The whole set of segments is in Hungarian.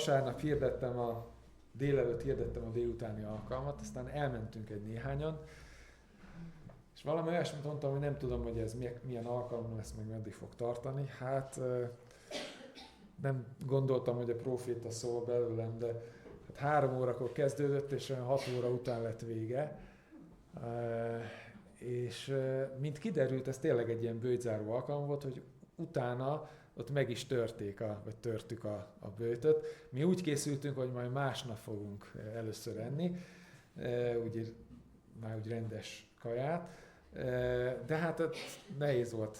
vasárnap délelőtt hirdettem a délutáni alkalmat, aztán elmentünk egy néhányan, és valami olyasmit mondtam, hogy nem tudom, hogy ez milyen alkalom lesz, meg meddig fog tartani. Hát nem gondoltam, hogy a próféta szól belőlem, de 3 órakor kezdődött, és 6 óra után lett vége. És mint kiderült, ez tényleg egy ilyen böjtzáró alkalom volt, hogy utána ott meg is törtük a böjtöt. Mi úgy készültünk, hogy majd másnap fogunk először enni, már úgy rendes kaját, de hát nehéz volt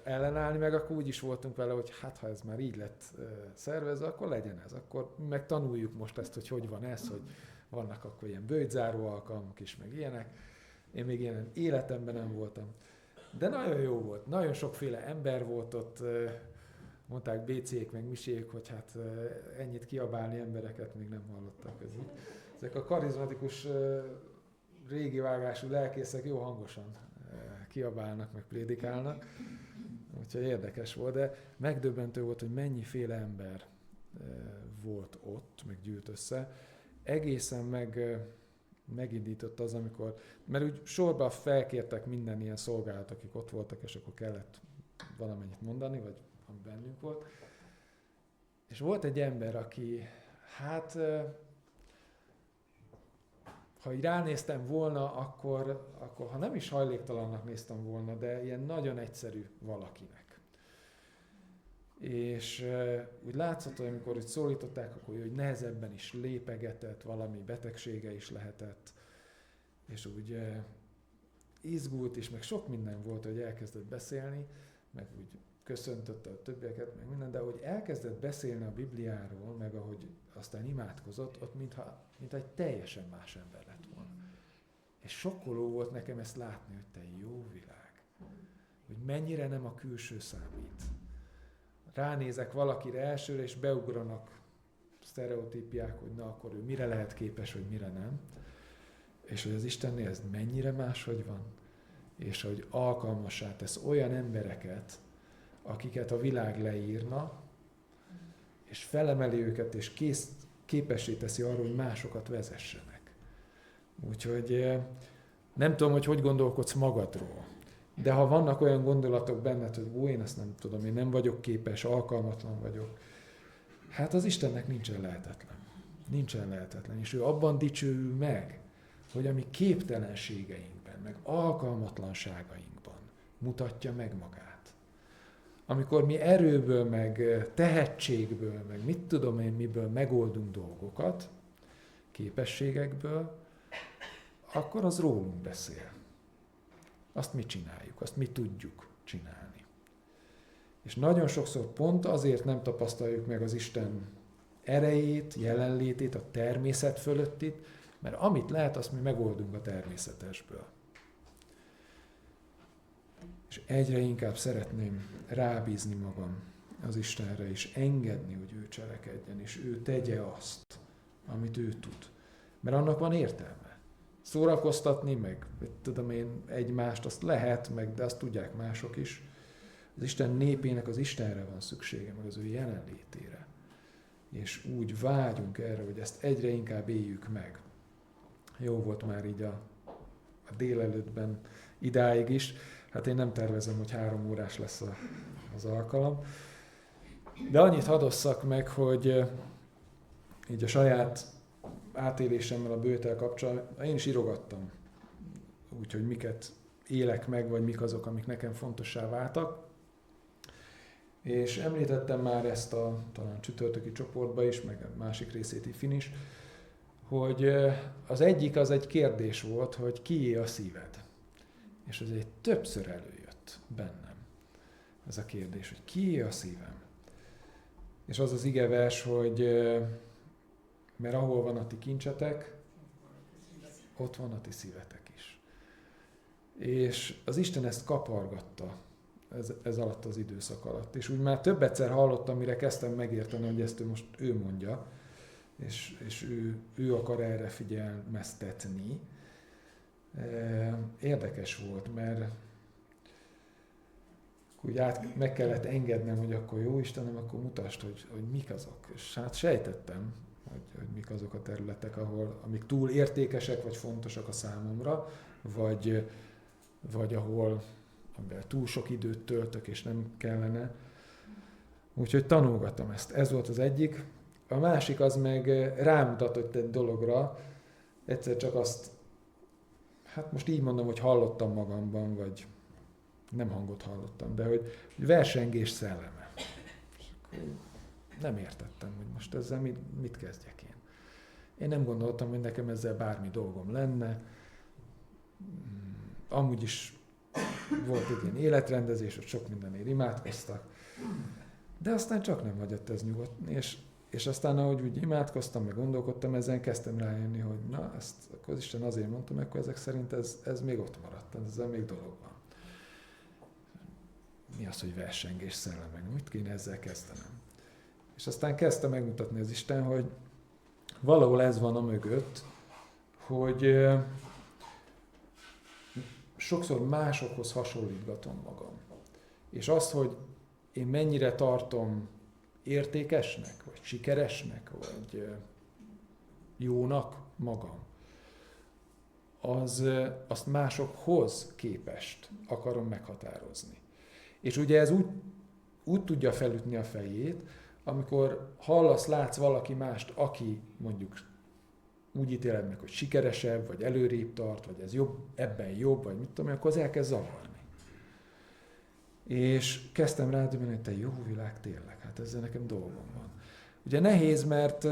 ellenállni, meg akkor úgy is voltunk vele, hogy hát ha ez már így lett szervezve, akkor legyen ez. Akkor meg tanuljuk most ezt, hogy van ez, hogy vannak akkor ilyen böjtzáró alkalmak is, meg ilyenek. Én még ilyen életemben nem voltam. De nagyon jó volt, nagyon sokféle ember volt ott, mondták BC-k meg Misék, hogy hát ennyit kiabálni embereket még nem hallottak. Ezek a karizmatikus, régi vágású lelkészek jó hangosan kiabálnak, meg prédikálnak. Úgyhogy érdekes volt, de megdöbbentő volt, hogy mennyiféle ember volt ott, meg gyűlt össze. Egészen megindított az, amikor, mert úgy sorban felkértek minden ilyen szolgálat, akik ott voltak, és akkor kellett valamennyit mondani, vagy ami bennünk volt. És volt egy ember, aki, hát, ha így ránéztem volna, akkor ha nem is hajléktalannak néztem volna, de ilyen nagyon egyszerű valakinek. És úgy látszott, hogy amikor úgy szólították, akkor hogy nehezebben is lépegetett, valami betegsége is lehetett, és úgy izgult is, meg sok minden volt, hogy elkezdett beszélni, meg úgy köszöntötte a többieket, meg minden, de ahogy elkezdett beszélni a Bibliáról, meg ahogy aztán imádkozott, ott mintha egy teljesen más ember lett volna. És sokkoló volt nekem ezt látni, hogy te jó világ, hogy mennyire nem a külső számít. Ránézek valakire elsőre, és beugranak sztereotípiák, hogy na, akkor ő mire lehet képes, hogy mire nem. És hogy az Istennél ez mennyire máshogy van. És hogy alkalmassá tesz olyan embereket, akiket a világ leírna, és felemeli őket, és képessé teszi arra, hogy másokat vezessenek. Úgyhogy nem tudom, hogy gondolkodsz magadról. De ha vannak olyan gondolatok benned, hogy én ezt nem tudom, én nem vagyok képes, alkalmatlan vagyok, hát az Istennek nincsen lehetetlen. Nincsen lehetetlen. És ő abban dicsőül meg, hogy a mi képtelenségeinkben, meg alkalmatlanságainkban mutatja meg magát. Amikor mi erőből, meg tehetségből, meg mit tudom én miből megoldunk dolgokat, képességekből, akkor az rólunk beszél. Azt mi csináljuk, azt mi tudjuk csinálni. És nagyon sokszor pont azért nem tapasztaljuk meg az Isten erejét, jelenlétét, a természet fölöttit, mert amit lehet, azt mi megoldunk a természetesből. És egyre inkább szeretném rábízni magam az Istenre, és engedni, hogy ő cselekedjen, és ő tegye azt, amit ő tud. Mert annak van értelme. Szórakoztatni, meg tudom én egymást, azt lehet, de azt tudják mások is. Az Isten népének az Istenre van szüksége, meg az ő jelenlétére. És úgy vágyunk erre, hogy ezt egyre inkább éljük meg. Jó volt már így a délelőttben idáig is. Hát én nem tervezem, hogy 3 órás lesz az alkalom. De annyit hadosszak meg, hogy így a saját átélésemmel a böjttel kapcsolatban, én is írogattam. Úgyhogy miket élek meg, vagy mik azok, amik nekem fontossá váltak. És említettem már ezt a talán csütörtöki csoportba is, meg a másik részét Ifin is, hogy az egyik az egy kérdés volt, hogy kié a szíved. És ez egy többször előjött bennem, ez a kérdés, hogy kié a szívem. És az az igevers, hogy mert ahol van a ti kincsetek, ott van a ti szívetek is. És az Isten ezt kapargatta ez alatt az időszak alatt. És úgy már több egyszer hallottam, mire kezdtem megérteni, hogy ezt most ő mondja, és ő akar erre figyelmeztetni. Érdekes volt, mert úgy meg kellett engednem, hogy akkor jó Istenem, akkor mutasd, hogy mik azok. És hát sejtettem, hogy mik azok a területek, amik túl értékesek, vagy fontosak a számomra, vagy ahol amivel túl sok időt töltök, és nem kellene. Úgyhogy tanulgattam ezt. Ez volt az egyik. A másik az meg rámutatott egy dologra, egyszer csak azt, hát most így mondom, hogy hallottam magamban, vagy nem hangot hallottam, de hogy versengés szelleme. És akkor nem értettem, hogy most ezzel mit kezdjek én. Én nem gondoltam, hogy nekem ezzel bármi dolgom lenne. Amúgy is volt egy ilyen életrendezés, hogy sok mindenért imádkoztak. De aztán csak nem hagyott ez nyugodni, és aztán ahogy úgy imádkoztam, meg gondolkodtam, ezen kezdtem rájönni, hogy na, ezt akkor az Isten azért mondta meg, hogy ezek szerint ez még ott maradt, ezzel még dolog van. Mi az, hogy versengés szelleme? Mit kéne ezzel kezdenem? És aztán kezdte megmutatni az Isten, hogy valahol ez van a mögött, hogy sokszor másokhoz hasonlítgatom magam. És azt, hogy én mennyire tartom értékesnek, vagy sikeresnek, vagy jónak magam, azt másokhoz képest akarom meghatározni. És ugye ez úgy tudja felütni a fejét, amikor látsz valaki mást, aki mondjuk úgy ítéled meg, hogy sikeresebb, vagy előrébb tart, vagy ez jobb, ebben jobb, vagy mit tudom, akkor az elkezd zavarni. És kezdtem rádöbbenni, hogy te jó világ tényleg, hát ezzel nekem dolgom van. Ugye nehéz, mert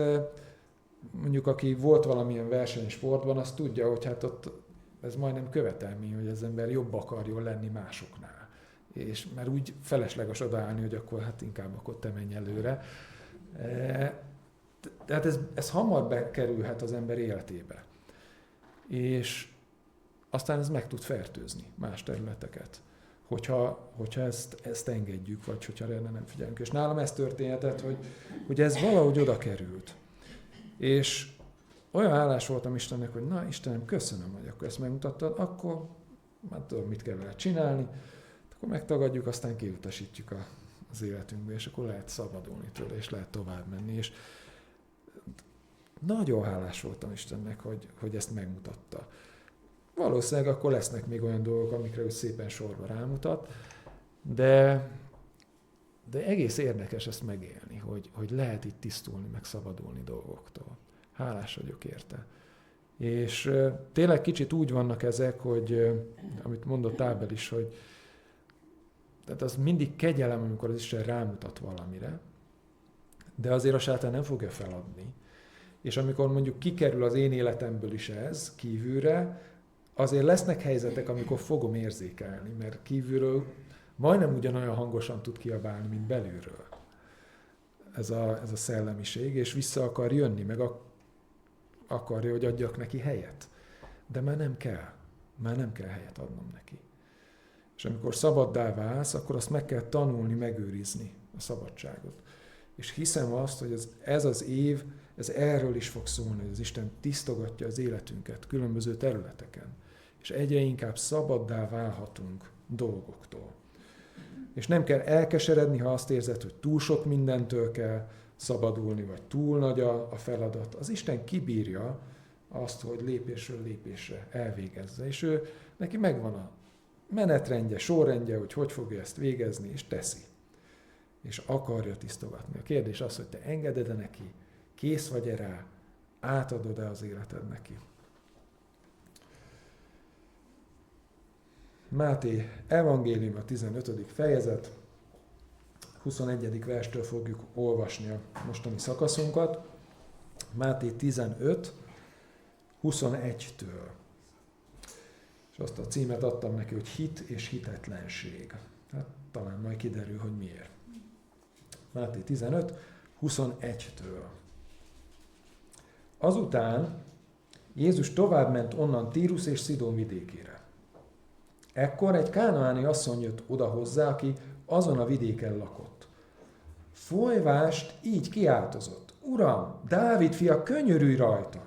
mondjuk aki volt valamilyen versenysportban, az tudja, hogy hát ott ez majdnem követelmény, hogy az ember jobb akarjon lenni másoknál. És már úgy felesleges odaállni, hogy akkor hát inkább akkor te menj előre. Tehát ez hamar bekerülhet az ember életébe. És aztán ez meg tud fertőzni más területeket, hogyha ezt engedjük, vagy hogyha erre nem figyelünk. És nálam ez történhetett, hogy ez valahogy oda került. És olyan hálás voltam Istennek, hogy na Istenem, köszönöm, hogy akkor ezt megmutattad, akkor már tudom, mit kell vele csinálni, akkor megtagadjuk, aztán kiutasítjuk az életünkbe, és akkor lehet szabadulni tőle, és lehet tovább menni. És nagyon hálás voltam Istennek, hogy ezt megmutatta. Valószínűleg akkor lesznek még olyan dolgok, amikre ő szépen sorba rámutat, de egész érdekes ezt megélni, hogy lehet itt tisztulni, meg szabadulni dolgoktól. Hálás vagyok érte. És tényleg kicsit úgy vannak ezek, hogy amit mondott Ábel is, hogy tehát az mindig kegyelem, amikor az Isten rámutat valamire, de azért a sátán nem fogja feladni. És amikor mondjuk kikerül az én életemből is ez kívülre, azért lesznek helyzetek, amikor fogom érzékelni, mert kívülről majdnem ugyanolyan hangosan tud kiabálni, mint belülről ez a szellemiség, és vissza akar jönni, meg akarja, hogy adjak neki helyet. De már nem kell helyet adnom neki. És amikor szabaddá válsz, akkor azt meg kell tanulni, megőrizni a szabadságot. És hiszem azt, hogy ez az év, ez erről is fog szólni, hogy az Isten tisztogatja az életünket különböző területeken. És egyre inkább szabaddá válhatunk dolgoktól. És nem kell elkeseredni, ha azt érzed, hogy túl sok mindentől kell szabadulni, vagy túl nagy a feladat. Az Isten kibírja azt, hogy lépésről lépésre elvégezze. És neki megvan a menetrendje, sorrendje, hogy fogja ezt végezni, és teszi. És akarja tisztogatni. A kérdés az, hogy te engeded-e neki, kész vagy-e rá, átadod-e az életed neki. Máté evangélium, a 15. fejezet, 21. verstől fogjuk olvasni a mostani szakaszunkat. Máté 15, 21-től. És azt a címet adtam neki, hogy hit és hitetlenség. Hát talán majd kiderül, hogy miért. Máté 15, 21-től. Azután Jézus továbbment onnan Tírus és Szidón vidékére. Ekkor egy kánaáni asszony jött oda hozzá, aki azon a vidéken lakott. Folyvást így kiáltozott: Uram, Dávid fia, könyörülj rajta!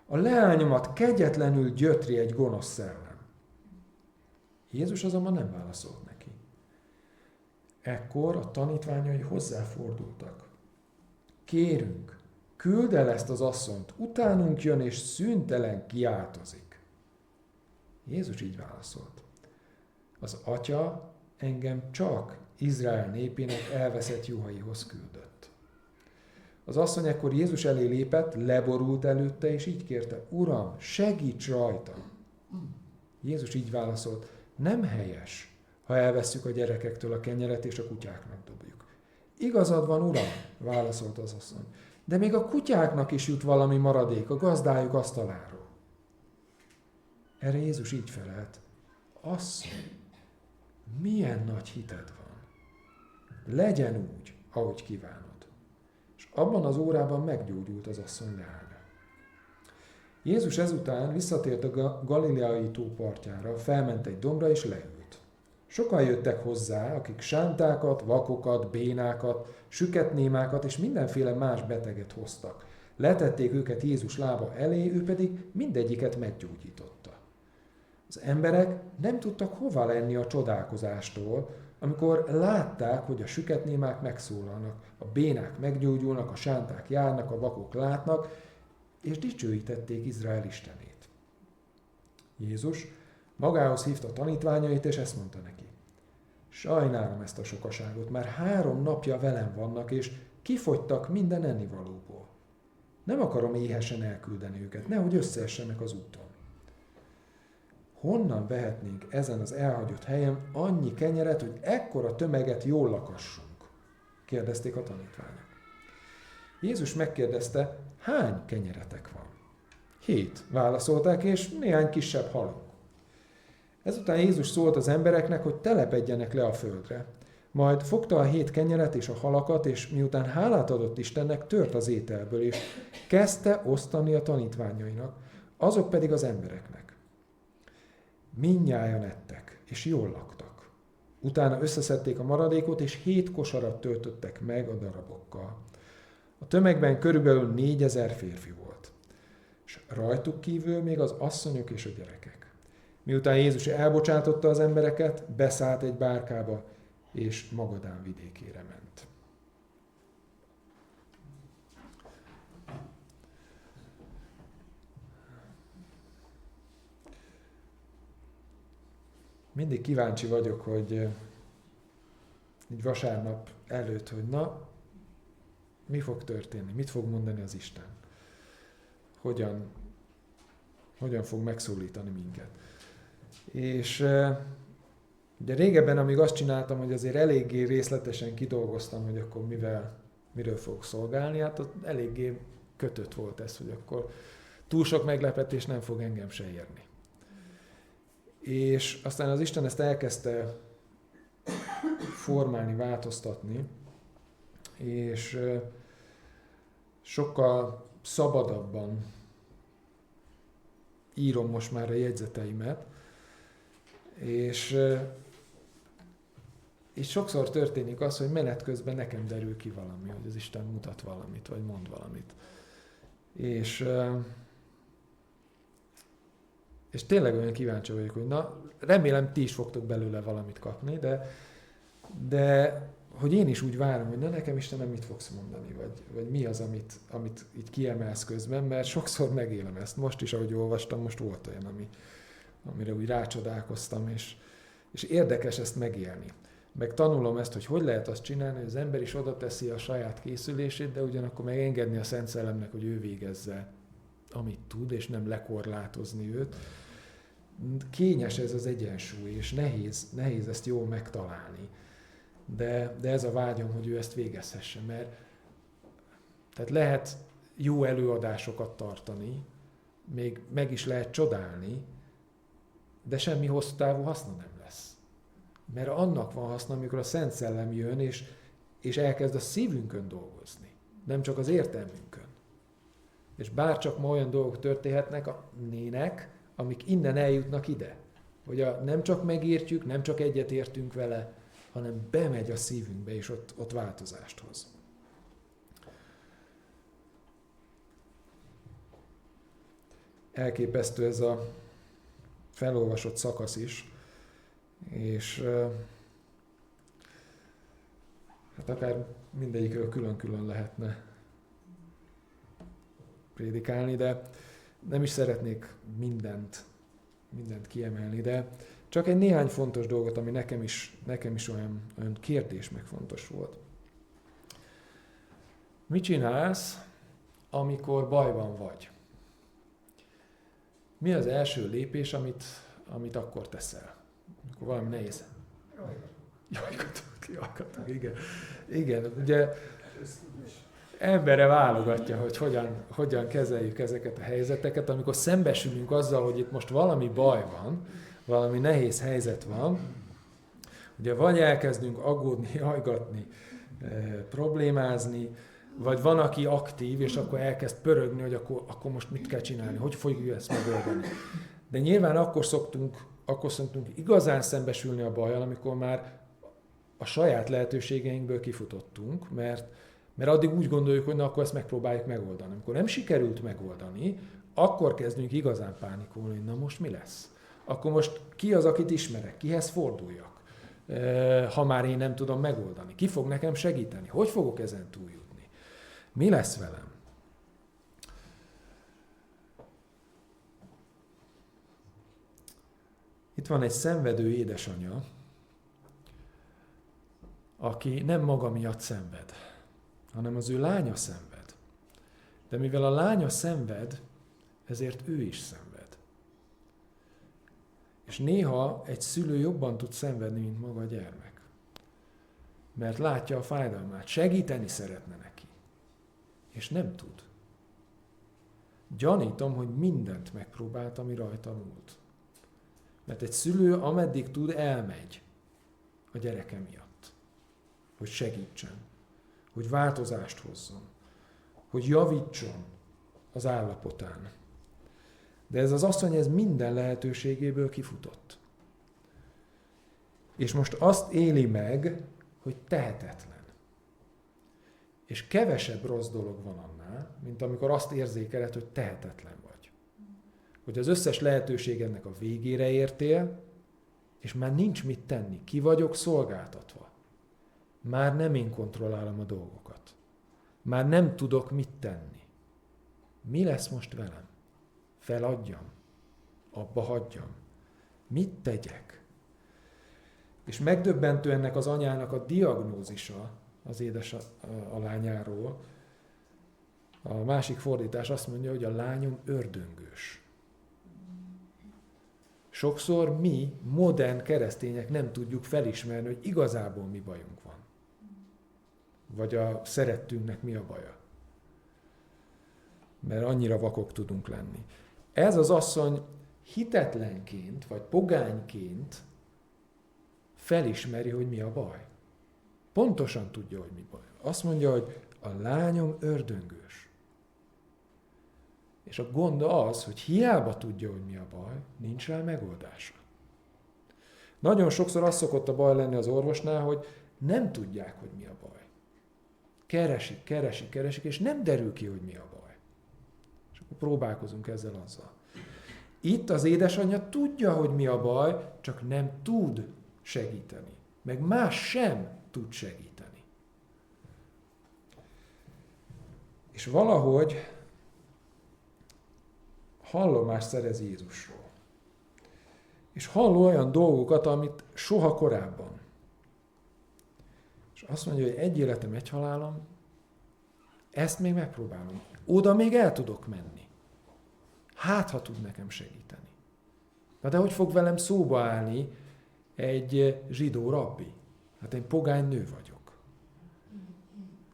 A leányomat kegyetlenül gyötri egy gonosz szellem. Jézus azonban nem válaszolt neki. Ekkor a tanítványai hozzáfordultak. Kérünk, küld el ezt az asszonyt, utánunk jön és szüntelen kiáltozik. Jézus így válaszolt. Az Atya engem csak Izrael népének elveszett juhaihoz küldött. Az asszony ekkor Jézus elé lépett, leborult előtte, és így kérte, Uram, segíts rajta! Jézus így válaszolt, nem helyes, ha elvesszük a gyerekektől a kenyeret, és a kutyáknak dobjuk. Igazad van, Uram, válaszolt az asszony, de még a kutyáknak is jut valami maradék a gazdájuk asztaláról. Erre Jézus így felelt, asszony, milyen nagy hited van. Legyen úgy, ahogy kívánod. És abban az órában meggyógyult az asszony leánya. Jézus ezután visszatért a Galileai tó partjára, felment egy dombra és leült. Sokan jöttek hozzá, akik sántákat, vakokat, bénákat, süketnémákat és mindenféle más beteget hoztak. Letették őket Jézus lába elé, ő pedig mindegyiket meggyógyította. Az emberek nem tudtak hova lenni a csodálkozástól, amikor látták, hogy a süketnémák megszólalnak, a bénák meggyógyulnak, a sánták járnak, a vakok látnak, és dicsőítették Izrael Istenét. Jézus magához hívta a tanítványait, és ezt mondta neki. Sajnálom ezt a sokaságot, már 3 napja velem vannak, és kifogytak minden ennivalóból. Nem akarom éhesen elküldeni őket, nehogy összeessenek az úton. Honnan vehetnénk ezen az elhagyott helyen annyi kenyeret, hogy ekkora tömeget jól lakassunk? Kérdezték a tanítványok. Jézus megkérdezte, hány kenyeretek van? 7, válaszolták, és néhány kisebb halunk. Ezután Jézus szólt az embereknek, hogy telepedjenek le a földre. Majd fogta a 7 kenyeret és a halakat, és miután hálát adott Istennek, tört az ételből, és kezdte osztani a tanítványainak, azok pedig az embereknek. Mindnyájan ettek, és jól laktak. Utána összeszedték a maradékot, és 7 kosarat töltöttek meg a darabokkal. A tömegben körülbelül 4000 férfi volt, és rajtuk kívül még az asszonyok és a gyerekek. Miután Jézus elbocsátotta az embereket, beszállt egy bárkába, és Magadán vidékére ment. Mindig kíváncsi vagyok, hogy így vasárnap előtt, hogy na, mi fog történni, mit fog mondani az Isten, hogyan fog megszólítani minket. És ugye régebben, amíg azt csináltam, hogy azért eléggé részletesen kidolgoztam, hogy akkor miről fogok szolgálni, hát ott eléggé kötött volt ez, hogy akkor túl sok meglepetés nem fog engem se érni. És aztán az Isten ezt elkezdte formálni, változtatni, és sokkal szabadabban írom most már a jegyzeteimet, és sokszor történik az, hogy menet közben nekem derül ki valami, hogy az Isten mutat valamit, vagy mond valamit. És tényleg olyan kíváncsi vagyok, hogy na, remélem ti is fogtok belőle valamit kapni, de hogy én is úgy várom, hogy na nekem Istenem mit fogsz mondani, vagy mi az, amit itt kiemelsz közben, mert sokszor megélem ezt. Most is, ahogy olvastam, most volt olyan, amire úgy rácsodálkoztam, és érdekes ezt megélni. Meg tanulom ezt, hogy lehet azt csinálni, hogy az ember is oda teszi a saját készülését, de ugyanakkor megengedni a Szent Szellemnek, hogy ő végezze, amit tud, és nem lekorlátozni őt. Kényes ez az egyensúly, és nehéz ezt jól megtalálni. De ez a vágyam, hogy ő ezt végezhesse, mert tehát lehet jó előadásokat tartani, még meg is lehet csodálni, de semmi hosszú távú haszna nem lesz. Mert annak van haszna, amikor a Szent Szellem jön, és elkezd a szívünkön dolgozni, nem csak az értelmünkön. És bárcsak ma olyan dolgok történhetnek, amik innen eljutnak ide. Hogy nem csak megértjük, nem csak egyetértünk vele, hanem bemegy a szívünkbe, és ott változást hoz. Elképesztő ez a felolvasott szakasz is, és hát akár mindegyikről külön-külön lehetne prédikálni, de nem is szeretnék mindent kiemelni, de csak egy néhány fontos dolgot, ami nekem is olyan kérdés meg fontos volt. Mit csinálsz, amikor bajban vagy? Mi az első lépés, amit akkor teszel? Amikor valami nehéz. Jajgatok, igen. Igen, ugye emberre válogatja, hogy hogyan kezeljük ezeket a helyzeteket, amikor szembesülünk azzal, hogy itt most valami baj van, valami nehéz helyzet van, ugye vagy elkezdünk aggódni, jajgatni, problémázni, vagy van, aki aktív, és akkor elkezd pörögni, hogy akkor most mit kell csinálni, hogy fogjuk ezt megoldani. De nyilván akkor szoktunk igazán szembesülni a bajjal, amikor már a saját lehetőségeinkből kifutottunk, mert addig úgy gondoljuk, hogy na, akkor ezt megpróbáljuk megoldani. Amikor nem sikerült megoldani, akkor kezdünk igazán pánikolni, hogy na most mi lesz? Akkor most ki az, akit ismerek? Kihez forduljak? Ha már én nem tudom megoldani. Ki fog nekem segíteni? Hogy fogok ezen túljutni? Mi lesz velem? Itt van egy szenvedő édesanyja, aki nem maga miatt szenved, hanem az ő lánya szenved. De mivel a lánya szenved, ezért ő is szenved. És néha egy szülő jobban tud szenvedni, mint maga a gyermek. Mert látja a fájdalmát, segíteni szeretne neki. És nem tud. Gyanítom, hogy mindent megpróbált, ami rajta múlt. Mert egy szülő, ameddig tud, elmegy a gyereke miatt. Hogy segítsen. Hogy változást hozzon. Hogy javítson az állapotán. De ez az asszony, ez minden lehetőségéből kifutott. És most azt éli meg, hogy tehetetlen. És kevesebb rossz dolog van annál, mint amikor azt érzékeled, hogy tehetetlen vagy. Hogy az összes lehetőségednek a végére értél, és már nincs mit tenni. Ki vagyok szolgáltatva. Már nem én kontrollálom a dolgokat. Már nem tudok mit tenni. Mi lesz most velem? Feladjam? Abba hagyjam? Mit tegyek? És megdöbbentő ennek az anyának a diagnózisa az a lányáról. A másik fordítás azt mondja, hogy a lányom ördöngős. Sokszor mi, modern keresztények nem tudjuk felismerni, hogy igazából mi bajunk van. Vagy a szerettünknek mi a baja. Mert annyira vakok tudunk lenni. Ez az asszony hitetlenként, vagy pogányként felismeri, hogy mi a baj. Pontosan tudja, hogy mi baj. Azt mondja, hogy a lányom ördöngős. És a gond az, hogy hiába tudja, hogy mi a baj, nincs rá megoldása. Nagyon sokszor az szokott a baj lenni az orvosnál, hogy nem tudják, hogy mi a baj. Keresik, és nem derül ki, hogy mi a baj. És akkor próbálkozunk ezzel azzal. Itt az édesanyja tudja, hogy mi a baj, csak nem tud segíteni. Meg más sem tud segíteni. És valahogy hallomást szerez Jézusról. És halló olyan dolgokat, amit soha korábban. És azt mondja, hogy egy életem, egy halálom, ezt még megpróbálom. Oda még el tudok menni. Hát, ha tud nekem segíteni. Na de hogy fog velem szóba állni egy zsidó rabbi? Hát én pogány nő vagyok.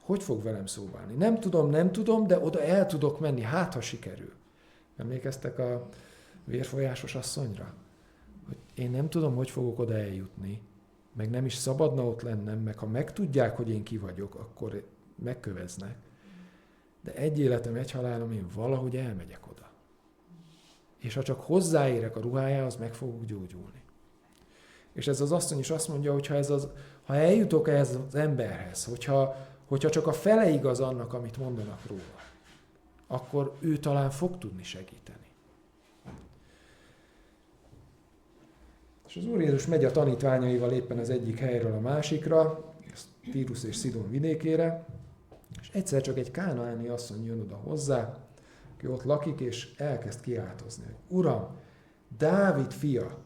Hogy fog velem szóba állni? Nem tudom, de oda el tudok menni, hát ha sikerül. Emlékeztek a vérfolyásos asszonyra? Hogy én nem tudom, hogy fogok oda eljutni, meg nem is szabadna ott lennem, meg ha megtudják, hogy én ki vagyok, akkor megköveznek. De egy életem, egy halálom, én valahogy elmegyek oda. És ha csak hozzáérek a ruhájához, meg fogok gyógyulni. És ez az asszony is azt mondja, hogy ha eljutok ehhez az emberhez, hogyha csak a fele igaz annak, amit mondanak róla, akkor ő talán fog tudni segíteni. És És az Úr Jézus megy a tanítványaival éppen az egyik helyről a másikra, Tírus és Szidon vidékére, és egyszer csak egy kánaáni asszony jön oda hozzá, aki ott lakik, és elkezd kiáltozni, hogy Uram, Dávid fia,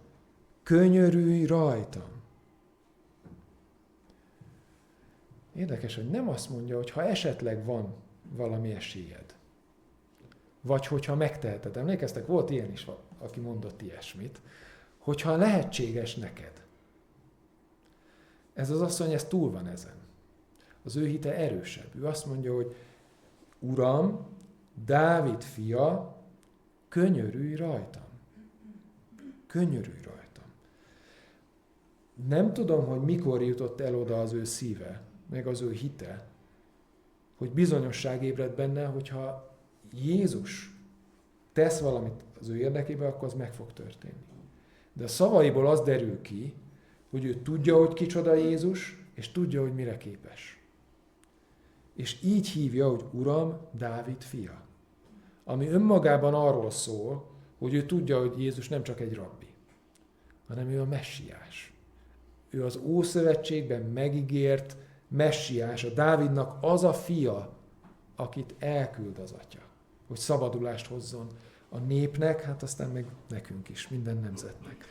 könyörülj rajtam. Érdekes, hogy nem azt mondja, hogy ha esetleg van valami esélyed, vagy hogyha megteheted. Emlékeztek, volt ilyen is, aki mondott ilyesmit, hogyha lehetséges neked. Ez az asszony, ez túl van ezen. Az ő hite erősebb. Ő azt mondja, hogy Uram, Dávid fia, könyörülj rajtam. Könyörülj rajtam. Nem tudom, hogy mikor jutott el oda az ő szíve, meg az ő hite, hogy bizonyosság ébred benne, hogyha Jézus tesz valamit az ő érdekében, akkor az meg fog történni. De a szavaiból az derül ki, hogy ő tudja, hogy kicsoda Jézus, és tudja, hogy mire képes. És így hívja, hogy Uram, Dávid fia. Ami önmagában arról szól, hogy ő tudja, hogy Jézus nem csak egy rabbi, hanem ő a messiás. Ő az Ószövetségben megígért messiás, a Dávidnak az a fia, akit elküld az atya, hogy szabadulást hozzon a népnek, hát aztán meg nekünk is, minden nemzetnek.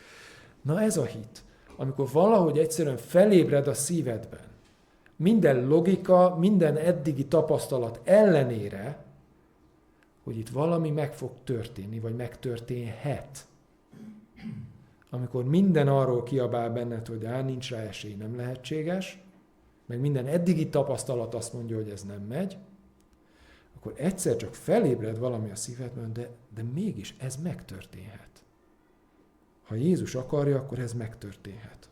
Na ez a hit, amikor valahogy egyszerűen felébred a szívedben, minden logika, minden eddigi tapasztalat ellenére, hogy itt valami meg fog történni, vagy megtörténhet. Amikor minden arról kiabál benned, hogy nincs rá esély, nem lehetséges, meg minden eddigi tapasztalat azt mondja, hogy ez nem megy, akkor egyszer csak felébred valami a szívedben, de mégis ez megtörténhet. Ha Jézus akarja, akkor ez megtörténhet.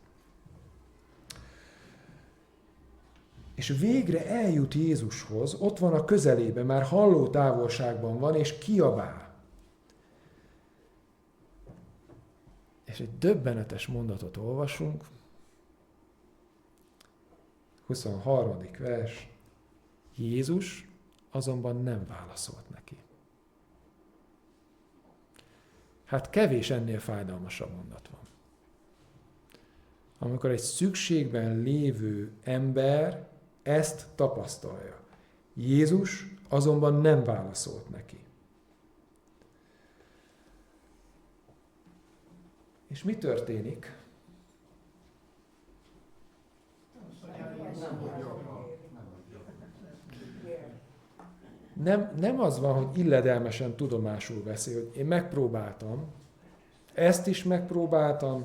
És végre eljut Jézushoz, ott van a közelében, már halló távolságban van, és kiabál. És egy döbbenetes mondatot olvasunk, 23. vers, Jézus azonban nem válaszolt neki. Hát kevés ennél fájdalmasabb mondat van. Amikor egy szükségben lévő ember ezt tapasztalja. Jézus azonban nem válaszolt neki. És mi történik? Nem az van, hogy illedelmesen tudomásul veszi, hogy én megpróbáltam, ezt is megpróbáltam,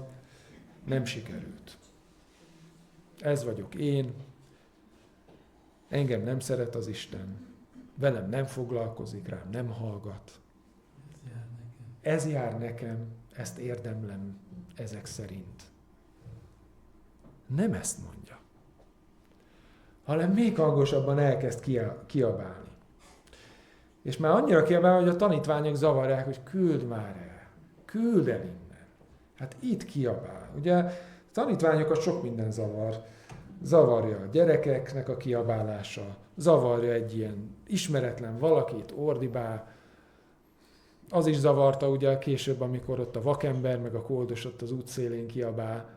nem sikerült. Ez vagyok én, engem nem szeret az Isten, velem nem foglalkozik, rám nem hallgat. Ez jár nekem, ezt érdemlem ezek szerint. Nem ezt mondja, hanem még hangosabban elkezd kiabálni. És már annyira kiabál, hogy a tanítványok zavarják, hogy küld már el, küld el innen. Hát itt kiabál. Ugye a tanítványokat sok minden zavar. Zavarja a gyerekeknek a kiabálása, zavarja egy ilyen ismeretlen valakit, ordibál. Az is zavarta ugye később, amikor ott a vakember, meg a koldos ott az útszélén kiabál.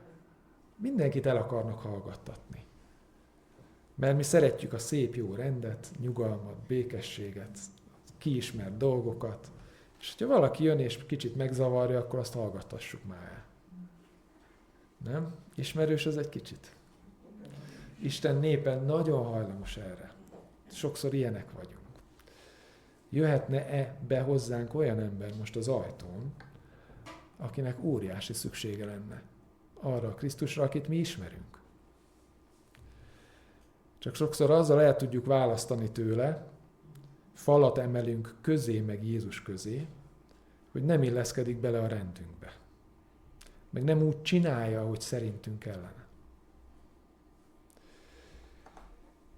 Mindenkit el akarnak hallgattatni. Mert mi szeretjük a szép jó rendet, nyugalmat, békességet, kiismert dolgokat. És ha valaki jön és kicsit megzavarja, akkor azt hallgattassuk már el. Nem? Ismerős az egy kicsit? Isten népen nagyon hajlamos erre. Sokszor ilyenek vagyunk. Jöhetne-e be hozzánk olyan ember most az ajtón, akinek óriási szüksége lenne arra a Krisztusra, akit mi ismerünk? Csak sokszor azzal el tudjuk választani tőle, falat emelünk közé meg Jézus közé, hogy nem illeszkedik bele a rendünkbe. Meg nem úgy csinálja, ahogy szerintünk kellene.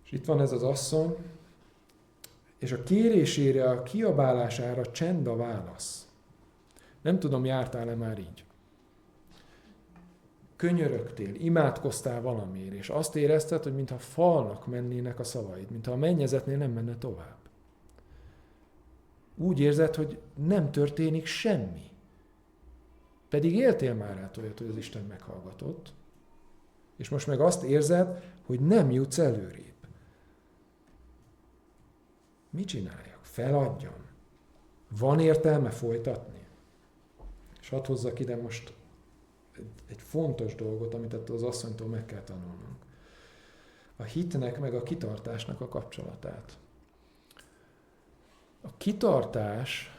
És itt van ez az asszony, és a kérésére, a kiabálására csend a válasz. Nem tudom, jártál-e már így? Könyörögtél, imádkoztál valamiért, és azt érezted, hogy mintha falnak mennének a szavaid, mintha a mennyezetnél nem menne tovább. Úgy érzed, hogy nem történik semmi. Pedig éltél már át olyat, hogy az Isten meghallgatott, és most meg azt érzed, hogy nem jutsz előrébb. Mit csináljak? Feladjam? Van értelme folytatni? És hadd hozzak ide most egy fontos dolgot, amit ettől az asszonytól meg kell tanulnunk. A hitnek meg a kitartásnak a kapcsolatát. A kitartás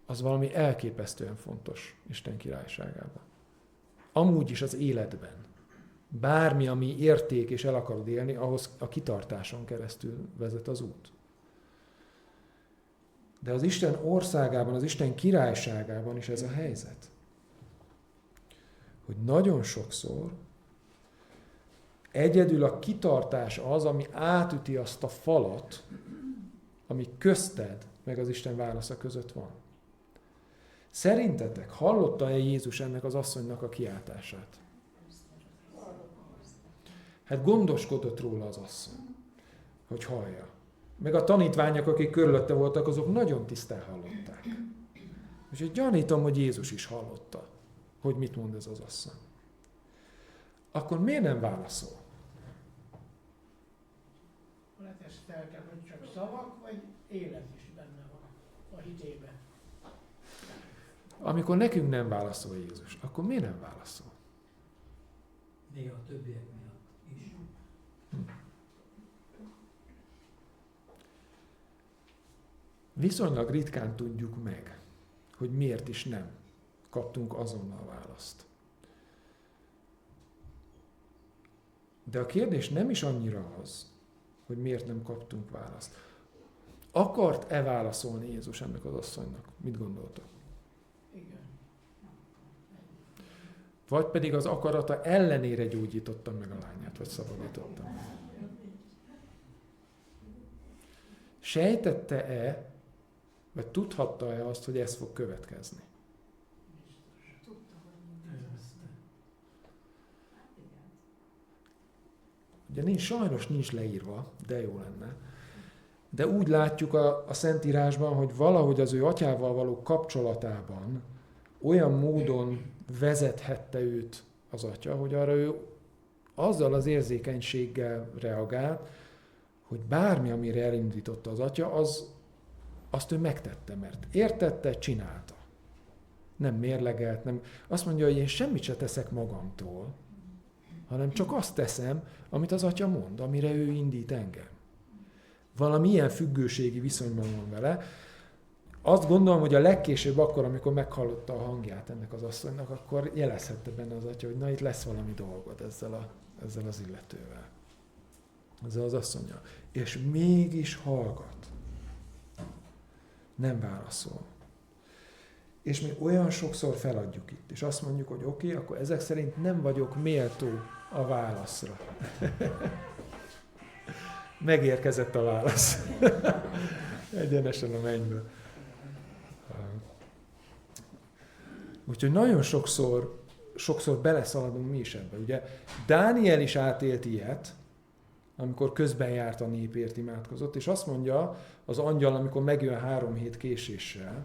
az valami elképesztően fontos Isten királyságában. Amúgy is az életben. Bármi, ami érték és el akarod élni, ahhoz a kitartáson keresztül vezet az út. De az Isten országában, az Isten királyságában is ez a helyzet. Hogy nagyon sokszor egyedül a kitartás az, ami átüti azt a falat, ami közted meg az Isten válasza között van. Szerintetek hallotta-e Jézus ennek az asszonynak a kiáltását? Hát gondoskodott róla az asszony, hogy hallja. Meg a tanítványok, akik körülötte voltak, azok nagyon tisztán hallották. Úgyhogy gyanítom, hogy Jézus is hallotta, hogy mit mond ez az asszony. Akkor miért nem válaszol? Lehet ezt feltem, hogy csak szavak, vagy élet is benne van a hitében. Amikor nekünk nem válaszol Jézus, akkor miért nem válaszol? Néha a többiek miatt is. Viszonylag ritkán tudjuk meg, hogy miért is nem kaptunk azonnal választ. De a kérdés nem is annyira az, hogy miért nem kaptunk választ. Akart-e válaszolni Jézus ennek az asszonynak? Mit gondoltok? Igen. Vagy pedig az akarata ellenére gyógyította meg a lányát, vagy szabadította. Sejtette-e, vagy tudhatta-e azt, hogy ez fog következni? Ugye sajnos nincs leírva, de jó lenne. De úgy látjuk a Szentírásban, hogy valahogy az ő atyával való kapcsolatában olyan módon vezethette őt az atya, hogy arra ő azzal az érzékenységgel reagált, hogy bármi, amire elindította az atya, azt ő megtette, mert értette, csinálta. Nem mérlegelt, nem. Azt mondja, hogy én semmit se teszek magamtól, hanem csak azt teszem, amit az atya mond, amire ő indít engem. Valami ilyen függőségi viszonyban van vele. Azt gondolom, hogy a legkésőbb akkor, amikor meghallotta a hangját ennek az asszonynak, akkor jelezhette benne az atya, hogy na itt lesz valami dolgod ezzel az illetővel. Ezzel az asszonnyal. És mégis hallgat. Nem válaszol. És mi olyan sokszor feladjuk itt, és azt mondjuk, hogy oké, akkor ezek szerint nem vagyok méltó a válaszra. Megérkezett a válasz. Egyenesen a mennyből. Úgyhogy nagyon sokszor beleszaladunk mi is ebbe. Ugye Dániel is átélt ilyet, amikor közben járt a népért imádkozott, és azt mondja az angyal, amikor megjön 3 hét késéssel,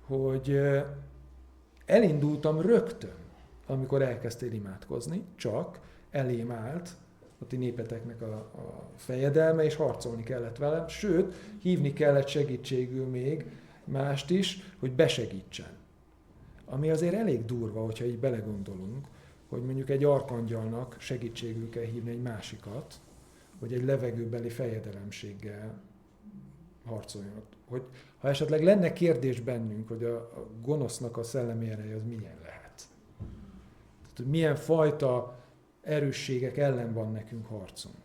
hogy elindultam rögtön, amikor elkezdtél imádkozni, csak elém állt a ti népeteknek a fejedelme, és harcolni kellett velem, sőt, hívni kellett segítségül még mást is, hogy besegítsen. Ami azért elég durva, hogyha így belegondolunk, hogy mondjuk egy arkangyalnak segítségül kell hívni egy másikat, hogy egy levegőbeli fejedelemséggel harcoljon. Hogy ha esetleg lenne kérdés bennünk, hogy a gonosznak a szellemi ereje az milyen lehet. Tehát, hogy milyen fajta erősségek ellen van nekünk harcunk.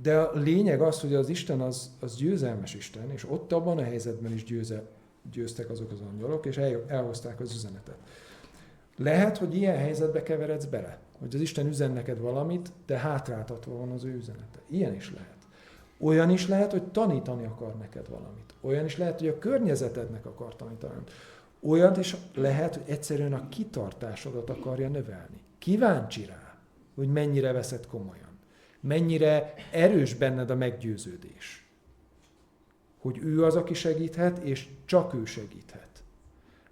De a lényeg az, hogy az Isten az győzelmes Isten, és ott abban a helyzetben is győztek azok az angyalok, és elhozták az üzenetet. Lehet, hogy ilyen helyzetbe keveredsz bele, hogy az Isten üzen neked valamit, de hátráltatva van az ő üzenete. Ilyen is lehet. Olyan is lehet, hogy tanítani akar neked valamit. Olyan is lehet, hogy a környezetednek akar tanítani. Olyan is lehet, hogy egyszerűen a kitartásodat akarja növelni. Kíváncsi rá, hogy mennyire veszed komolyan. Mennyire erős benned a meggyőződés. hogy ő az, aki segíthet, és csak ő segíthet.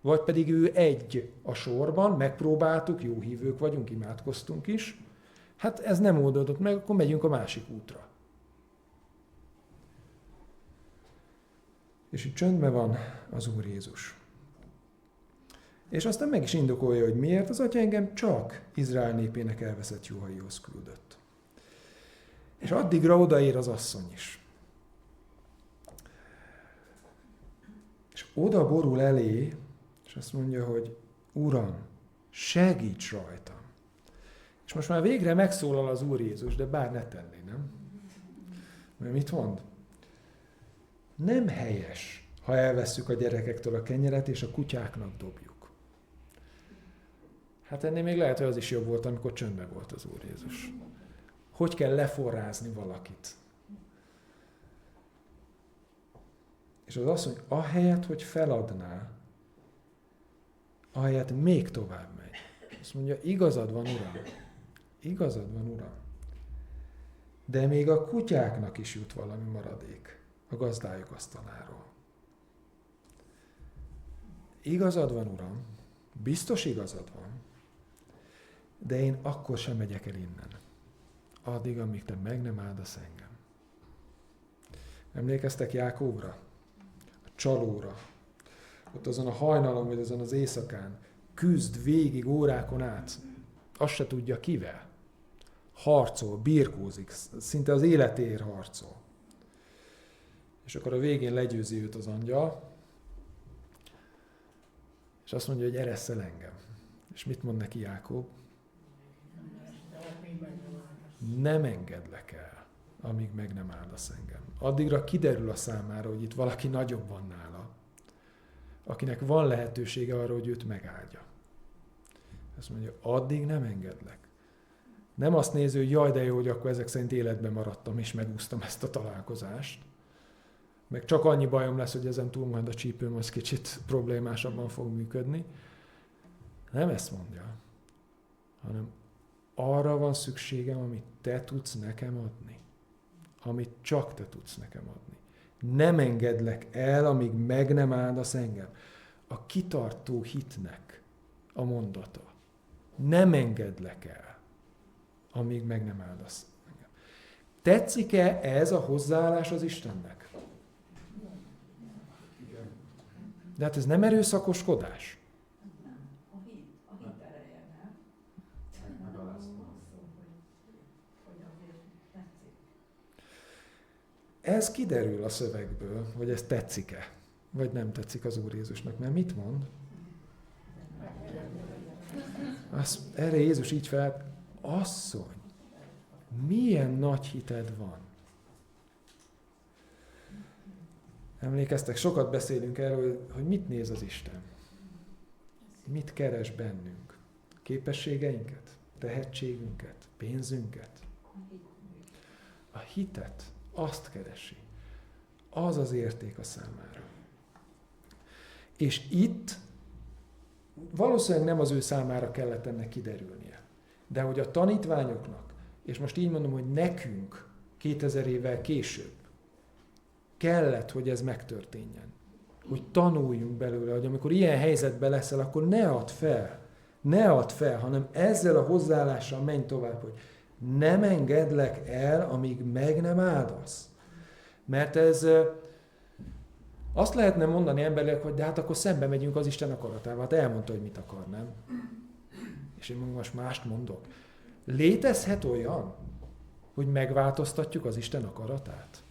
Vagy pedig ő egy a sorban, megpróbáltuk, jó hívők vagyunk, imádkoztunk is, hát ez nem oldódott meg, akkor megyünk a másik útra. És itt csöndben van az Úr Jézus. És aztán meg is indokolja, hogy miért az Atya engem csak Izrael népének elveszett juhaihoz küldött. És addigra odaér az asszony is. És oda borul elé, és azt mondja, hogy Uram, segíts rajtam. És most már végre megszólal az Úr Jézus, de bár ne tenné, nem? Mert mit mond? Nem helyes, ha elvesszük a gyerekektől a kenyeret, és a kutyáknak dobjuk. Hát ennél még lehet, hogy az is jobb volt, amikor csöndben volt az Úr Jézus. Hogy kell leforrázni valakit? És az azt mondja, ahelyett, hogy feladná, ahelyett még tovább megy. Azt mondja, igazad van, Uram. Igazad van, Uram. De még a kutyáknak is jut valami maradék a gazdájuk asztaláról. Igazad van, Uram. Biztos igazad van. De én akkor sem megyek el innen. Addig, amíg te meg nem áldasz engem. Emlékeztek Jákóbra? A csalóra. Ott azon a hajnalon, vagy azon az éjszakán küzd végig órákon át. Azt se tudja kivel. Harcol, birkózik, szinte az életéért harcol. És akkor a végén legyőzi őt az angyal, és azt mondja, hogy ereszel engem. És mit mond neki Jákob? Nem engedlek el, amíg meg nem áldasz engem. Addigra kiderül a számára, hogy itt valaki nagyobb van nála, akinek van lehetősége arra, hogy őt megáldja. Azt mondja, addig nem engedlek. Nem azt néző, hogy jaj, de jó, hogy akkor ezek szerint életben maradtam, és megúsztam ezt a találkozást. Meg csak annyi bajom lesz, hogy ezen túl majd a csípőm az kicsit problémásabban fog működni. Nem ezt mondja, hanem arra van szükségem, amit te tudsz nekem adni. Amit csak te tudsz nekem adni. Nem engedlek el, amíg meg nem áldasz engem. A kitartó hitnek a mondata. Nem engedlek el, amíg meg nem áldasz engem. Tetszik-e ez a hozzáállás az Istennek? De hát ez nem erőszakoskodás. Ez kiderül a szövegből, hogy ez tetszik-e, vagy nem tetszik az Úr Jézusnak. Mert mit mond? Erre Jézus így fel, asszony, milyen nagy hited van. Emlékeztek, sokat beszélünk erről, hogy mit néz az Isten. Mit keres bennünk? Képességeinket? Tehetségünket? Pénzünket? A hitet. Azt keresi. Az az érték a számára. És itt valószínűleg nem az ő számára kellett ennek kiderülnie. De hogy a tanítványoknak, és most így mondom, hogy nekünk 2000 évvel később kellett, hogy ez megtörténjen. Hogy tanuljunk belőle, hogy amikor ilyen helyzetben leszel, akkor ne add fel. Ne add fel, hanem ezzel a hozzáállással menj tovább, hogy nem engedlek el, amíg meg nem áldasz. Mert ez azt lehetne mondani emberek, hogy de hát akkor szembe megyünk az Isten akaratával. Hát elmondta, hogy mit akar, nem? És én most mást mondok. Létezhet olyan, hogy megváltoztatjuk az Isten akaratát?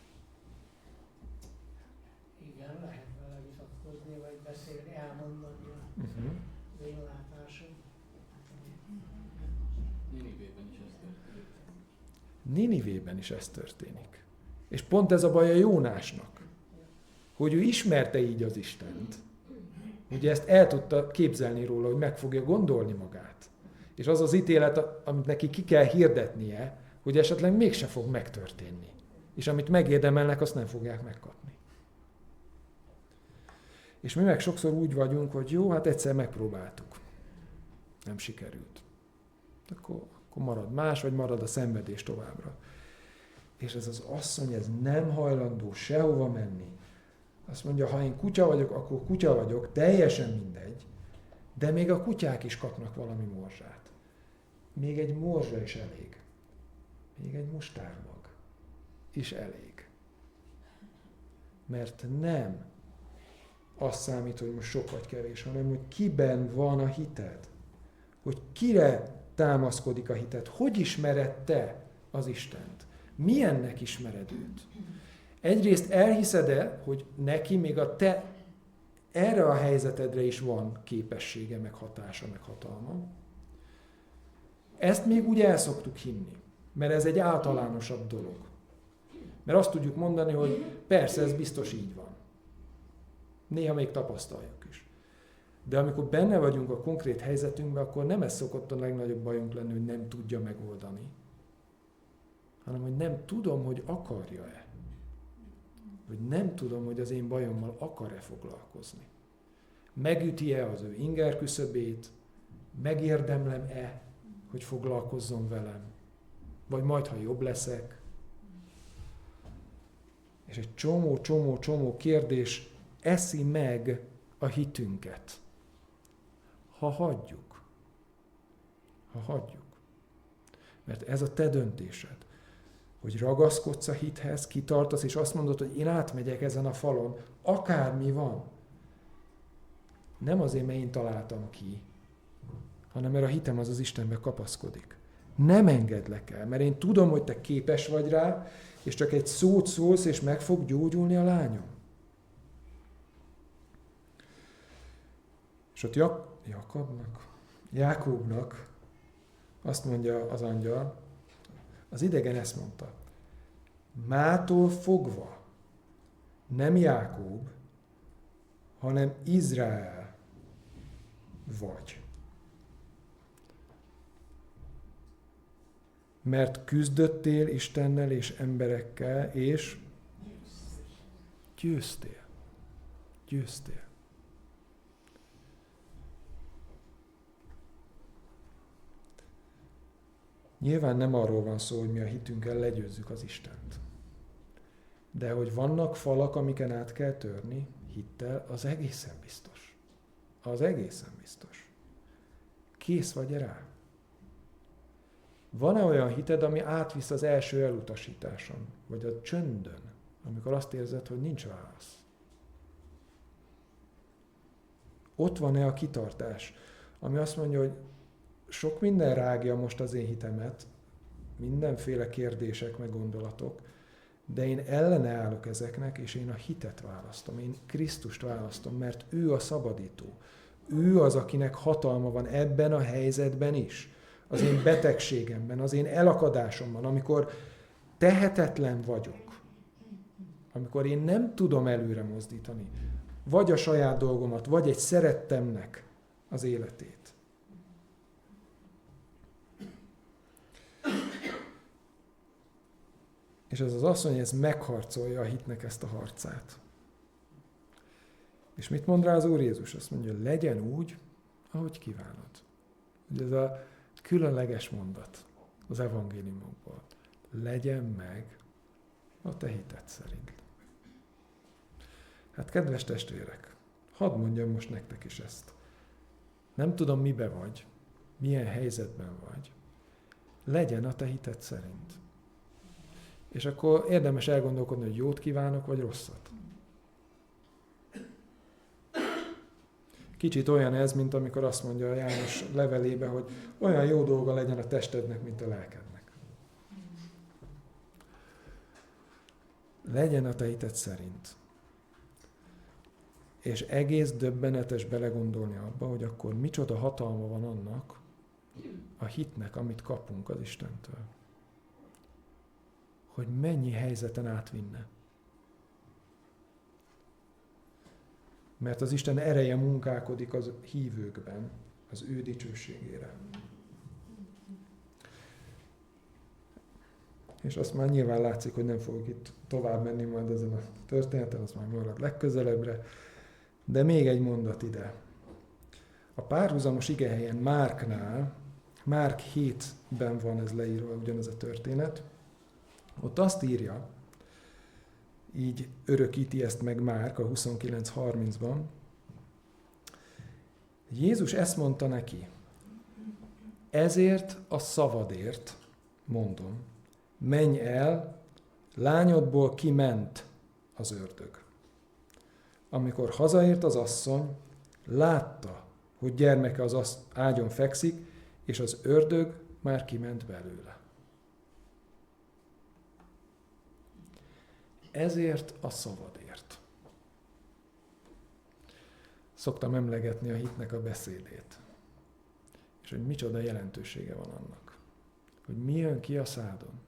Igen, lehet vele vitatkozni, vagy beszélni, elmondani a vénylátáson. Ninivében is ez történik. És pont ez a baj a Jónásnak, hogy ő ismerte így az Istent. Ugye ezt el tudta képzelni róla, hogy meg fogja gondolni magát. És az az ítélet, amit neki ki kell hirdetnie, hogy esetleg mégse fog megtörténni. És amit megérdemelnek, azt nem fogják megkapni. És mi meg sokszor úgy vagyunk, hogy jó, hát egyszer megpróbáltuk. Nem sikerült. Akkor marad más, vagy marad a szenvedés továbbra. És ez az asszony, ez nem hajlandó sehova menni, Azt mondja, ha én kutya vagyok, akkor kutya vagyok, teljesen mindegy, de még a kutyák is kapnak valami morzsát. Még egy morzsa is elég. Még egy mustármag is elég. Mert nem az számít, hogy most sok vagy kevés, hanem hogy kiben van a hited. Hogy kire támaszkodik a hited. Hogy ismered te az Istent? Milyennek ismered őt? Egyrészt elhiszed-e, hogy neki még a te erre a helyzetedre is van képessége, meg hatása, meg hatalma. Ezt még úgy el szoktuk hinni, mert ez egy általánosabb dolog. Mert azt tudjuk mondani, hogy persze, ez biztos így van. Néha még tapasztaljuk is. De amikor benne vagyunk a konkrét helyzetünkben, akkor nem ez szokott a legnagyobb bajunk lenni, hogy nem tudja megoldani, hanem hogy nem tudom, hogy akarja-e. Vagy nem tudom, hogy az én bajommal akar-e foglalkozni. Megüti-e az ő inger küszöbét, megérdemlem-e, hogy foglalkozzon velem, vagy majd, ha jobb leszek. És egy csomó kérdés eszi meg a hitünket. Ha hagyjuk. Mert ez a te döntésed, hogy ragaszkodsz a hithez, kitartasz, és azt mondod, hogy én átmegyek ezen a falon, akármi van. Nem azért, mert én találtam ki, hanem mert a hitem az Istenbe kapaszkodik. Nem engedlek el, mert én tudom, hogy te képes vagy rá, és csak egy szót szólsz, és meg fog gyógyulni a lányom. És ott Jákóbnak azt mondja az angyal, az idegen ezt mondta, mától fogva nem Jákób, hanem Izrael vagy. Mert küzdöttél Istennel és emberekkel, és győztél. Nyilván nem arról van szó, hogy mi a hitünkkel legyőzzük az Istent. De hogy vannak falak, amiken át kell törni, hittel, az egészen biztos. Kész vagy rá? Van-e olyan hited, ami átvisz az első elutasításon, vagy a csöndön, amikor azt érzed, hogy nincs válasz? Ott van-e a kitartás, ami azt mondja, hogy sok minden rágja most az én hitemet, mindenféle kérdések, meg gondolatok, de én ellene állok ezeknek, és én a hitet választom, én Krisztust választom, mert ő a szabadító. Ő az, akinek hatalma van ebben a helyzetben is. Az én betegségemben, az én elakadásomban, amikor tehetetlen vagyok, amikor én nem tudom előre mozdítani, vagy a saját dolgomat, vagy egy szerettemnek az életét. És ez az asszony, ez megharcolja a hitnek ezt a harcát. És mit mond rá az Úr Jézus? Azt mondja, legyen úgy, ahogy kívánod. Ugye ez a különleges mondat az evangéliumokból. Legyen meg a te hited szerint. Hát kedves testvérek, hadd mondjam most nektek is ezt. Nem tudom, mibe vagy, milyen helyzetben vagy. Legyen a te hited szerint. És akkor érdemes elgondolkodni, hogy jót kívánok, vagy rosszat. Kicsit olyan ez, mint amikor azt mondja a János levelébe, hogy olyan jó dolga legyen a testednek, mint a lelkednek. Legyen a te hited szerint. És egész döbbenetes belegondolni abba, hogy akkor micsoda hatalma van annak a hitnek, amit kapunk az Istentől. Hogy mennyi helyzeten átvinne. Mert az Isten ereje munkálkodik az hívőkben, az ő dicsőségére. És azt már nyilván látszik, hogy nem fogok itt tovább menni majd ezen a történeten, az már marad legközelebbre. De még egy mondat ide. A párhuzamos igehelyen Márknál, Márk 7-ben van ez leírva ugyanez a történet, ott azt írja így örökíti ezt meg Márk a 29:30-ban. Jézus ezt mondta neki, ezért a szavadért, mondom, menj el, lányodból kiment az ördög. Amikor hazaért az asszony, látta, hogy gyermeke az ágyon fekszik, és az ördög már kiment belőle. Ezért a szavadért. Szoktam emlegetni a hitnek a beszédét. És hogy micsoda jelentősége van annak. Hogy mi jön ki a szádon.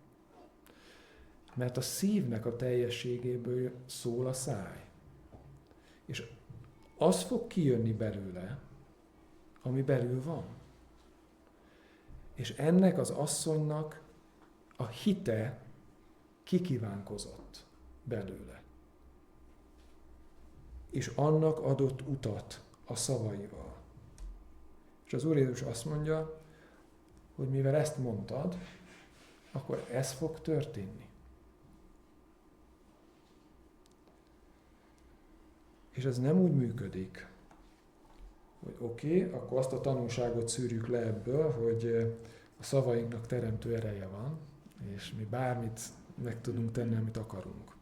Mert a szívnek a teljességéből szól a száj. És az fog kijönni belőle, ami belül van. És ennek az asszonynak a hite kikívánkozott belőle. És annak adott utat a szavaival. És az Úr Jézus azt mondja, hogy mivel ezt mondtad, akkor ez fog történni. És ez nem úgy működik, hogy oké, akkor azt a tanulságot szűrjük le ebből, hogy a szavainknak teremtő ereje van, és mi bármit meg tudunk tenni, amit akarunk.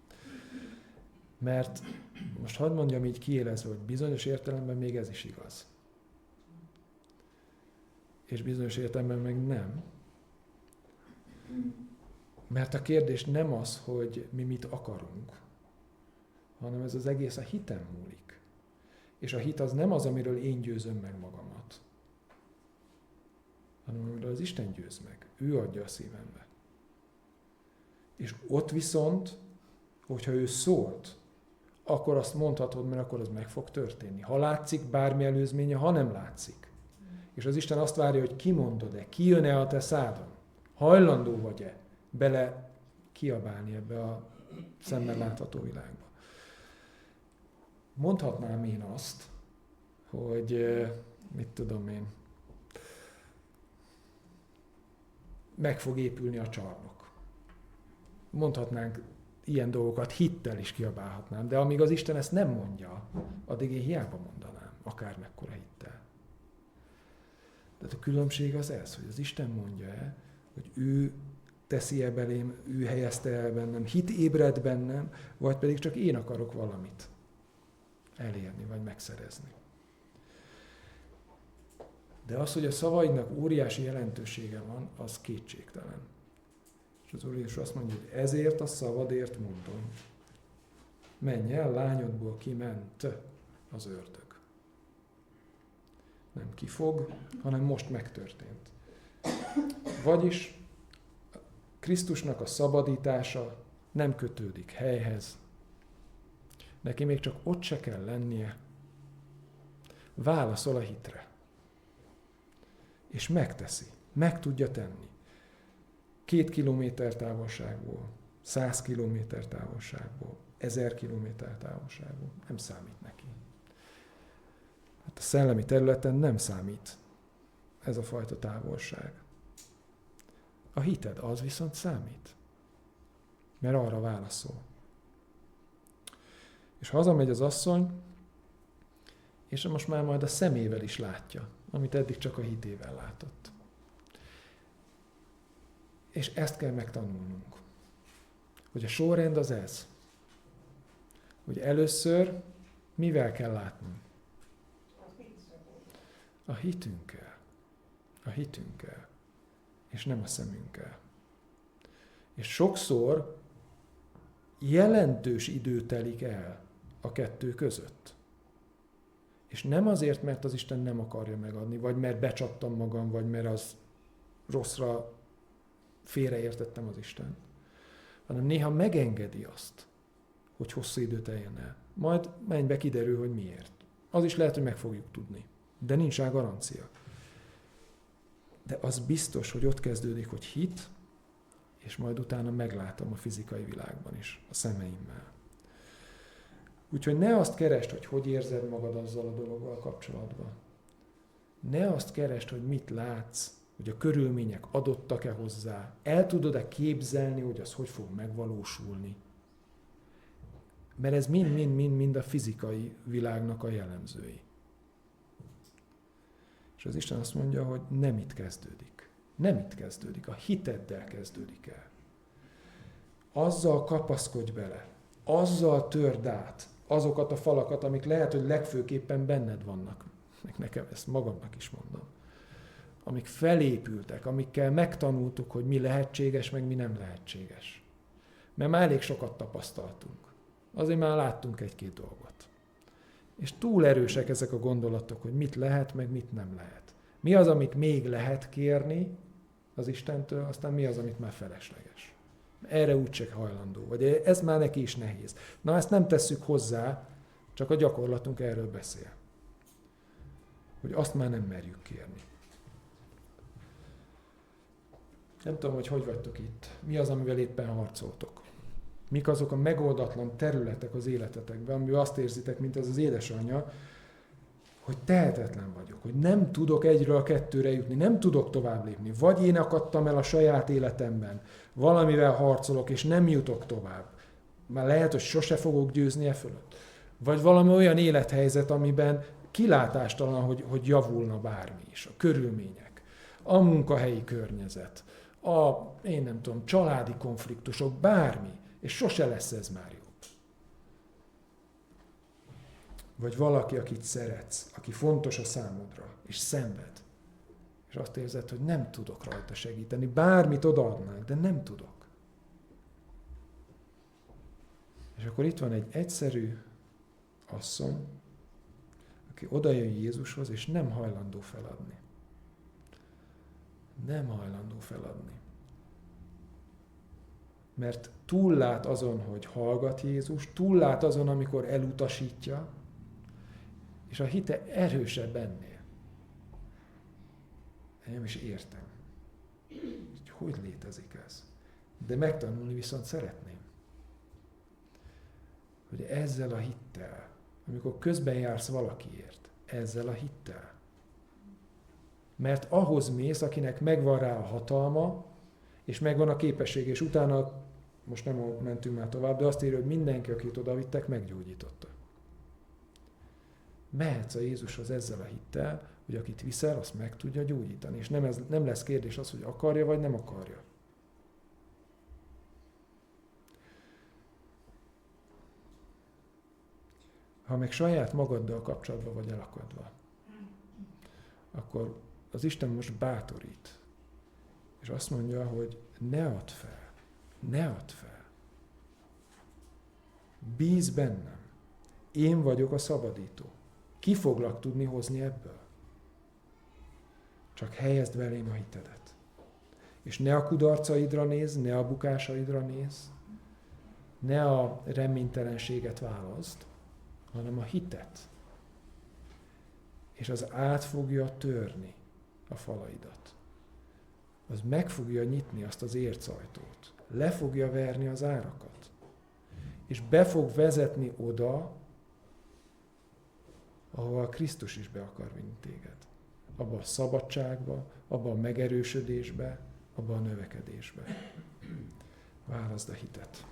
Mert most hadd mondjam így kiélezve, hogy bizonyos értelemben még ez is igaz. És bizonyos értelemben meg nem. Mert a kérdés nem az, hogy mi mit akarunk, hanem ez az egész a hiten múlik. És a hit az nem az, amiről én győzöm meg magamat, hanem amiről az Isten győz meg. Ő adja a szívembe. És ott viszont, hogyha ő szólt, akkor azt mondhatod, mert akkor az meg fog történni. Ha látszik bármi előzménye, ha nem látszik. És az Isten azt várja, hogy kimondod-e, kijön-e a te szádon. Hajlandó vagy-e bele kiabálni ebbe a szemmel látható világba. Mondhatnám én azt, hogy mit tudom én, meg fog épülni a csarnok. Mondhatnánk ilyen dolgokat, hittel is kiabálhatnám, de amíg az Isten ezt nem mondja, addig én hiába mondanám, akár mekkora hittel. De a különbség az ez, hogy az Isten mondja-e, hogy ő teszi-e belém, ő helyezte el bennem, hit ébred bennem, vagy pedig csak én akarok valamit elérni, vagy megszerezni. De az, hogy a szavaidnak óriási jelentősége van, az kétségtelen. És az Úr Jézus azt mondja, hogy ezért a szavadért mondom, menj el, lányodból kiment az ördög. Nem kifog, hanem most megtörtént. Vagyis Krisztusnak a szabadítása nem kötődik helyhez. Neki még csak ott se kell lennie. Válaszol a hitre. És megteszi. Meg tudja tenni. 2 kilométer távolságból, 100 kilométer távolságból, 1000 kilométer távolságból. Nem számít neki. Hát a szellemi területen nem számít ez a fajta távolság. A hited az viszont számít. Mert arra válaszol. És hazamegy az asszony, és most már majd a szemével is látja, amit eddig csak a hitével látott. És ezt kell megtanulnunk. Hogy a sorrend az ez. Hogy először mivel kell látnunk? A hitünkkel. A hitünkkel. És nem a szemünkkel. És sokszor jelentős idő telik el a kettő között. És nem azért, mert az Isten nem akarja megadni, vagy mert becsaptam magam, vagy mert az rosszra félreértettem az Isten, hanem néha megengedi azt, hogy hosszú idő teljen el. Majd mennybe kiderül, hogy miért. Az is lehet, hogy meg fogjuk tudni, de nincs rá garancia. De az biztos, hogy ott kezdődik, hogy hit, és majd utána meglátom a fizikai világban is, a szemeimmel. Úgyhogy ne azt keresd, hogy érzed magad azzal a dologgal kapcsolatban. Ne azt keresd, hogy mit látsz, hogy a körülmények adottak-e hozzá, el tudod-e képzelni, hogy az hogy fog megvalósulni. Mert ez mind a fizikai világnak a jellemzői. És az Isten azt mondja, hogy nem itt kezdődik. Nem itt kezdődik, a hiteddel kezdődik el. Azzal kapaszkodj bele, azzal törd át azokat a falakat, amik lehet, hogy legfőképpen benned vannak. Nekem ezt magamnak is mondom. Amik felépültek, amikkel megtanultuk, hogy mi lehetséges, meg mi nem lehetséges. Mert már elég sokat tapasztaltunk. Azért már láttunk egy-két dolgot. És túl erősek ezek a gondolatok, hogy mit lehet, meg mit nem lehet. Mi az, amit még lehet kérni az Istentől, aztán mi az, amit már felesleges. Erre úgyse hajlandó, vagy ez már neki is nehéz. Na, ezt nem tesszük hozzá, csak a gyakorlatunk erről beszél. Hogy azt már nem merjük kérni. Nem tudom, hogy vagytok itt. Mi az, amivel éppen harcoltok? Mik azok a megoldatlan területek az életetekben, amivel azt érzitek, mint ez az édesanyja, hogy tehetetlen vagyok, hogy nem tudok egyről a kettőre jutni, nem tudok tovább lépni. Vagy én akadtam el a saját életemben, valamivel harcolok, és nem jutok tovább. Már lehet, hogy sose fogok győzni e fölött. Vagy valami olyan élethelyzet, amiben kilátástalan, hogy javulna bármi is. A körülmények, a munkahelyi környezet, én nem tudom, családi konfliktusok, bármi. És sose lesz ez már jobb. Vagy valaki, akit szeretsz, aki fontos a számodra, és szenved. És azt érzed, hogy nem tudok rajta segíteni. Bármit odaadnánk, de nem tudok. És akkor itt van egy egyszerű asszony, aki odajön Jézushoz, és nem hajlandó feladni. Nem hajlandó feladni. Mert túllát azon, hogy hallgat Jézus, túllát azon, amikor elutasítja, és a hite erősebb ennél. Én nem is értem, hogy létezik ez. De megtanulni viszont szeretném. Hogy ezzel a hittel, amikor közben jársz valakiért, ezzel a hittel. Mert ahhoz mész, akinek megvan rá a hatalma, és megvan a képesség, és utána, most nem mentünk már tovább, de azt írja, hogy mindenki, akit odavittek, meggyógyította. Mehetsz a Jézushoz ezzel a hittel, hogy akit viszel, azt meg tudja gyógyítani. És nem lesz kérdés az, hogy akarja, vagy nem akarja. Ha meg saját magaddal kapcsolatban vagy elakadva, akkor az Isten most bátorít. És azt mondja, hogy ne add fel. Ne add fel. Bízz bennem. Én vagyok a szabadító. Ki foglak tudni hozni ebből? Csak helyezd belém a hitedet. És ne a kudarcaidra nézz, ne a bukásaidra nézz, ne a reménytelenséget válaszd, hanem a hitet. És az át fogja törni a falaidat. Az meg fogja nyitni azt az ércajtót. Le fogja verni az árakat. És be fog vezetni oda, ahol Krisztus is be akar vinni téged. Abba a szabadságba, abba a megerősödésbe, abba a növekedésbe. Válaszd a hitet.